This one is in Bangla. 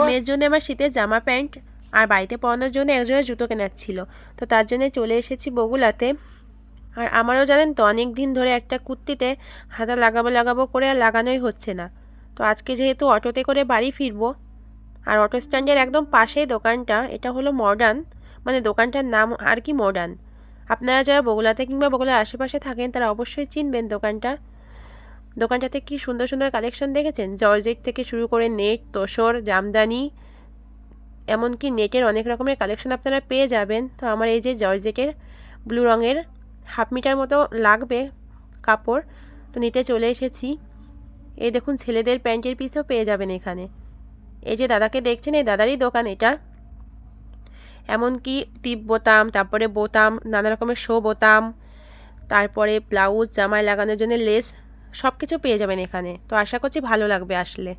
মেয়ের জন্য আমার শীতের জামা প্যান্ট আর বাড়িতে পরানোর জন্য একজোড়া জুতো কেনার ছিল, তো তার জন্য চলে এসেছি বগুলাতে। আর আমারও জানেন তো অনেক দিন ধরে একটা কুর্তিতে হাতা লাগাবো করে আর লাগানোই হচ্ছে না। তো আজকে যেহেতু অটোতে করে বাড়ি ফিরবো, আর অটো স্ট্যান্ডের একদম পাশেই দোকানটা, এটা হলো মডার্ন, মানে দোকানটার নাম আর কি মডার্ন। আপনারা যারা বগুলাতে কিংবা বগুলার আশেপাশে থাকেন তারা অবশ্যই চিনবেন দোকানটাতে কি সুন্দর সুন্দর কালেকশন দেখেছেন, জর্জেট থেকে শুরু করে নেট, তোসর, জামদানি, এমনকি নেটের অনেক রকমের কালেকশন আপনারা পেয়ে যাবেন। তো আমার এই যে জর্জেটের ব্লু রঙের হাফ মিটার মতো লাগবে কাপড়, তো নিতে চলে এসেছি। এই দেখুন ছেলেদের প্যান্টের পিসও পেয়ে যাবেন এখানে। এই যে দাদাকে দেখছেন, এই দাদারই দোকান এটা। এমনকি টিপ বোতাম, তারপরে বোতাম, নানা রকমের শো বোতাম, তারপরে ব্লাউজ, জামায় লাগানোর জন্য লেস, সব কিছু পেয়ে যাবেন এখানে। তো আশা করছি ভালো লাগবে আসলে।